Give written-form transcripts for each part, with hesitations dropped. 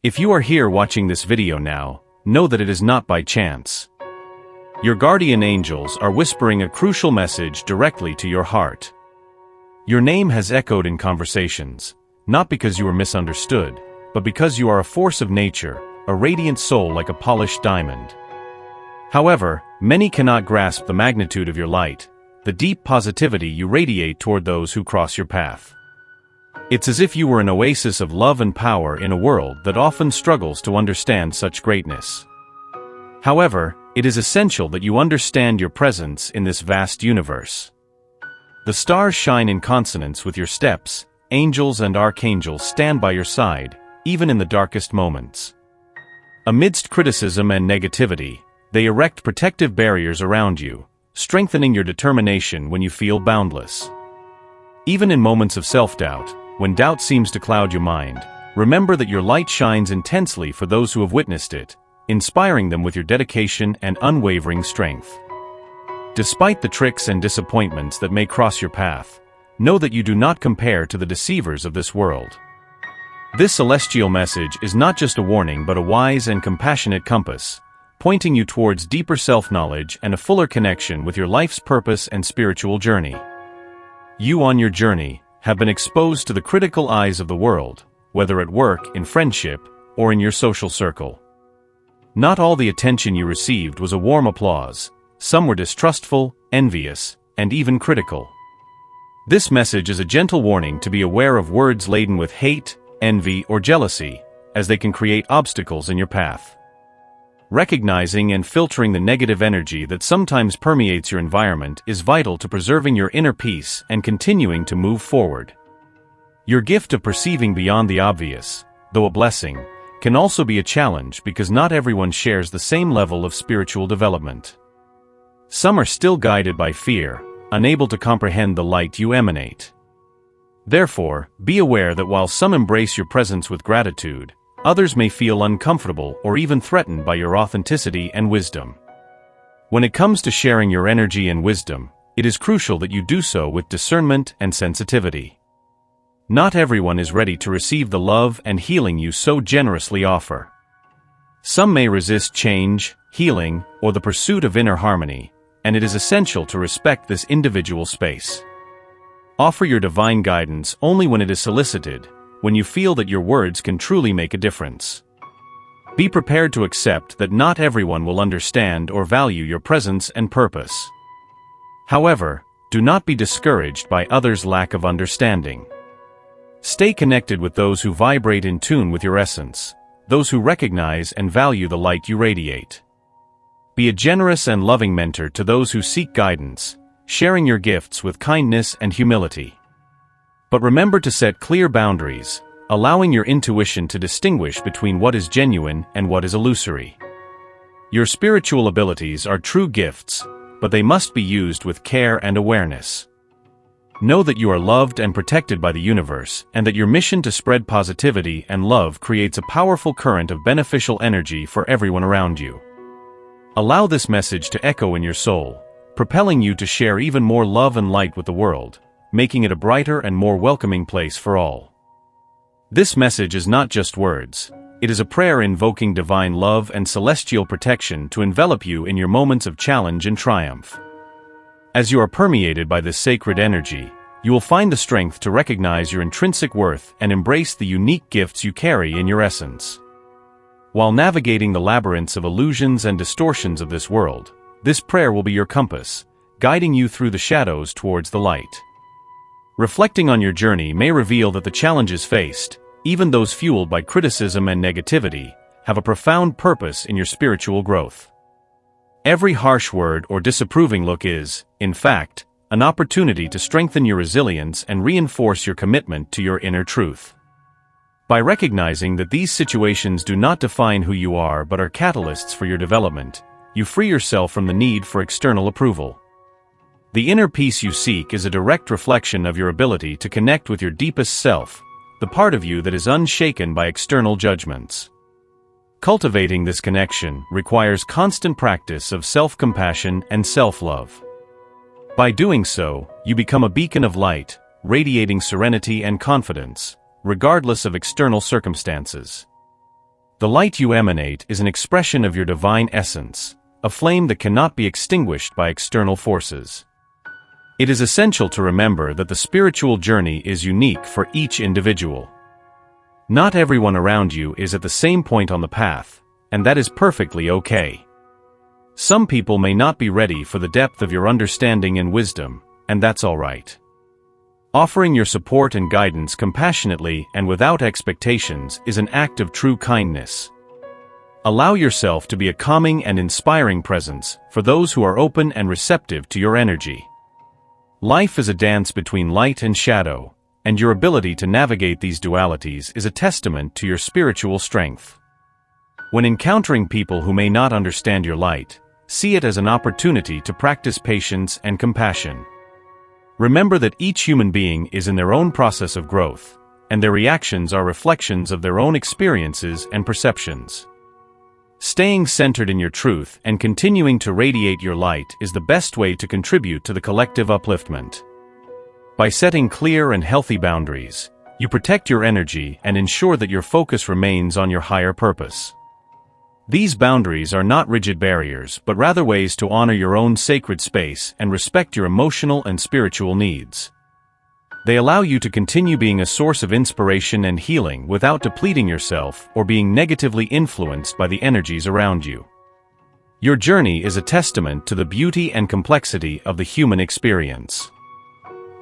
If you are here watching this video now, know that it is not by chance. Your guardian angels are whispering a crucial message directly to your heart. Your name has echoed in conversations, not because you were misunderstood, but because you are a force of nature, a radiant soul like a polished diamond. However, many cannot grasp the magnitude of your light, the deep positivity you radiate toward those who cross your path. It's as if you were an oasis of love and power in a world that often struggles to understand such greatness. However, it is essential that you understand your presence in this vast universe. The stars shine in consonance with your steps, angels and archangels stand by your side, even in the darkest moments. Amidst criticism and negativity, they erect protective barriers around you, strengthening your determination when you feel boundless. Even in moments of self-doubt, when doubt seems to cloud your mind, remember that your light shines intensely for those who have witnessed it, inspiring them with your dedication and unwavering strength. Despite the tricks and disappointments that may cross your path, know that you do not compare to the deceivers of this world. This celestial message is not just a warning but a wise and compassionate compass, pointing you towards deeper self-knowledge and a fuller connection with your life's purpose and spiritual journey. You on your journey have been exposed to the critical eyes of the world, whether at work, in friendship, or in your social circle. Not all the attention you received was a warm applause. Some were distrustful, envious, and even critical. This message is a gentle warning to be aware of words laden with hate, envy, or jealousy, as they can create obstacles in your path. Recognizing and filtering the negative energy that sometimes permeates your environment is vital to preserving your inner peace and continuing to move forward. Your gift of perceiving beyond the obvious, though a blessing, can also be a challenge because not everyone shares the same level of spiritual development. Some are still guided by fear, unable to comprehend the light you emanate. Therefore, be aware that while some embrace your presence with gratitude, others may feel uncomfortable or even threatened by your authenticity and wisdom. When it comes to sharing your energy and wisdom, it is crucial that you do so with discernment and sensitivity. Not everyone is ready to receive the love and healing you so generously offer. Some may resist change, healing, or the pursuit of inner harmony, and it is essential to respect this individual space. Offer your divine guidance only when it is solicited, when you feel that your words can truly make a difference. Be prepared to accept that not everyone will understand or value your presence and purpose. However, do not be discouraged by others' lack of understanding. Stay connected with those who vibrate in tune with your essence, those who recognize and value the light you radiate. Be a generous and loving mentor to those who seek guidance, sharing your gifts with kindness and humility. But remember to set clear boundaries, allowing your intuition to distinguish between what is genuine and what is illusory. Your spiritual abilities are true gifts, but they must be used with care and awareness. Know that you are loved and protected by the universe, and that your mission to spread positivity and love creates a powerful current of beneficial energy for everyone around you. Allow this message to echo in your soul, propelling you to share even more love and light with the world, making it a brighter and more welcoming place for all. This message is not just words. It is a prayer invoking divine love and celestial protection to envelop you in your moments of challenge and triumph. As you are permeated by this sacred energy, you will find the strength to recognize your intrinsic worth and embrace the unique gifts you carry in your essence. While navigating the labyrinths of illusions and distortions of this world, this prayer will be your compass, guiding you through the shadows towards the light. Reflecting on your journey may reveal that the challenges faced, even those fueled by criticism and negativity, have a profound purpose in your spiritual growth. Every harsh word or disapproving look is, in fact, an opportunity to strengthen your resilience and reinforce your commitment to your inner truth. By recognizing that these situations do not define who you are but are catalysts for your development, you free yourself from the need for external approval. The inner peace you seek is a direct reflection of your ability to connect with your deepest self, the part of you that is unshaken by external judgments. Cultivating this connection requires constant practice of self-compassion and self-love. By doing so, you become a beacon of light, radiating serenity and confidence, regardless of external circumstances. The light you emanate is an expression of your divine essence, a flame that cannot be extinguished by external forces. It is essential to remember that the spiritual journey is unique for each individual. Not everyone around you is at the same point on the path, and that is perfectly okay. Some people may not be ready for the depth of your understanding and wisdom, and that's all right. Offering your support and guidance compassionately and without expectations is an act of true kindness. Allow yourself to be a calming and inspiring presence for those who are open and receptive to your energy. Life is a dance between light and shadow, and your ability to navigate these dualities is a testament to your spiritual strength. When encountering people who may not understand your light, see it as an opportunity to practice patience and compassion. Remember that each human being is in their own process of growth, and their reactions are reflections of their own experiences and perceptions. Staying centered in your truth and continuing to radiate your light is the best way to contribute to the collective upliftment. By setting clear and healthy boundaries, you protect your energy and ensure that your focus remains on your higher purpose. These boundaries are not rigid barriers, but rather ways to honor your own sacred space and respect your emotional and spiritual needs. They allow you to continue being a source of inspiration and healing without depleting yourself or being negatively influenced by the energies around you. Your journey is a testament to the beauty and complexity of the human experience.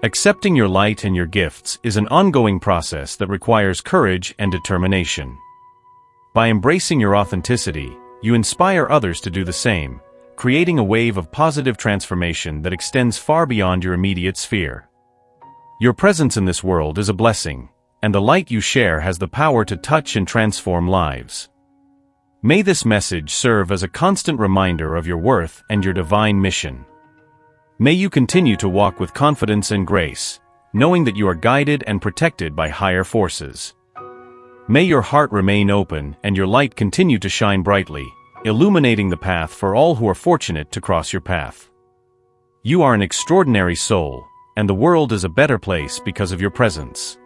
Accepting your light and your gifts is an ongoing process that requires courage and determination. By embracing your authenticity, you inspire others to do the same, creating a wave of positive transformation that extends far beyond your immediate sphere. Your presence in this world is a blessing, and the light you share has the power to touch and transform lives. May this message serve as a constant reminder of your worth and your divine mission. May you continue to walk with confidence and grace, knowing that you are guided and protected by higher forces. May your heart remain open and your light continue to shine brightly, illuminating the path for all who are fortunate to cross your path. You are an extraordinary soul, and the world is a better place because of your presence.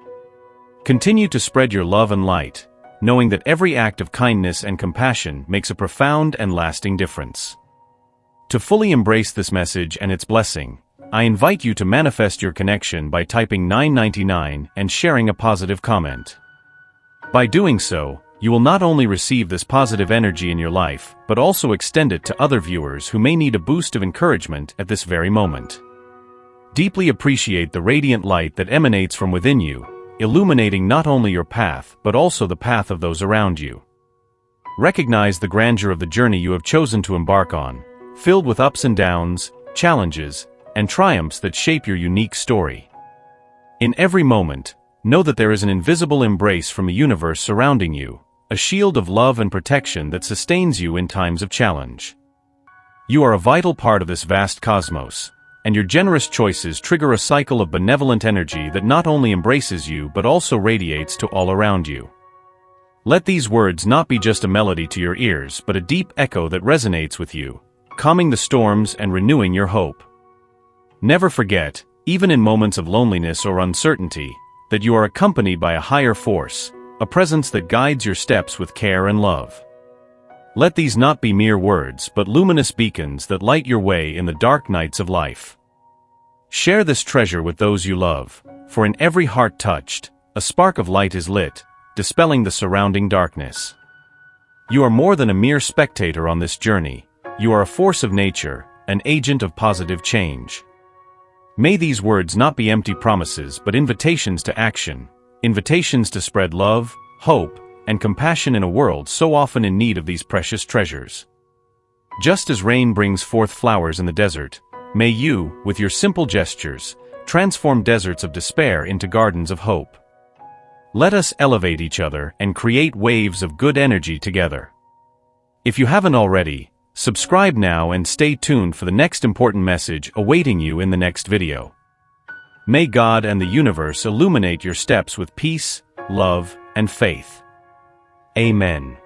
Continue to spread your love and light, knowing that every act of kindness and compassion makes a profound and lasting difference. To fully embrace this message and its blessing, I invite you to manifest your connection by typing 999 and sharing a positive comment. By doing so, you will not only receive this positive energy in your life, but also extend it to other viewers who may need a boost of encouragement at this very moment. Deeply appreciate the radiant light that emanates from within you, illuminating not only your path but also the path of those around you. Recognize the grandeur of the journey you have chosen to embark on, filled with ups and downs, challenges, and triumphs that shape your unique story. In every moment, know that there is an invisible embrace from a universe surrounding you, a shield of love and protection that sustains you in times of challenge. You are a vital part of this vast cosmos, and your generous choices trigger a cycle of benevolent energy that not only embraces you but also radiates to all around you. Let these words not be just a melody to your ears but a deep echo that resonates with you, calming the storms and renewing your hope. Never forget, even in moments of loneliness or uncertainty, that you are accompanied by a higher force, a presence that guides your steps with care and love. Let these not be mere words but luminous beacons that light your way in the dark nights of life. Share this treasure with those you love, for in every heart touched, a spark of light is lit, dispelling the surrounding darkness. You are more than a mere spectator on this journey, you are a force of nature, an agent of positive change. May these words not be empty promises but invitations to action, invitations to spread love, hope, and compassion in a world so often in need of these precious treasures. Just as rain brings forth flowers in the desert, may you, with your simple gestures, transform deserts of despair into gardens of hope. Let us elevate each other and create waves of good energy together. If you haven't already, subscribe now and stay tuned for the next important message awaiting you in the next video. May God and the universe illuminate your steps with peace, love, and faith. Amen.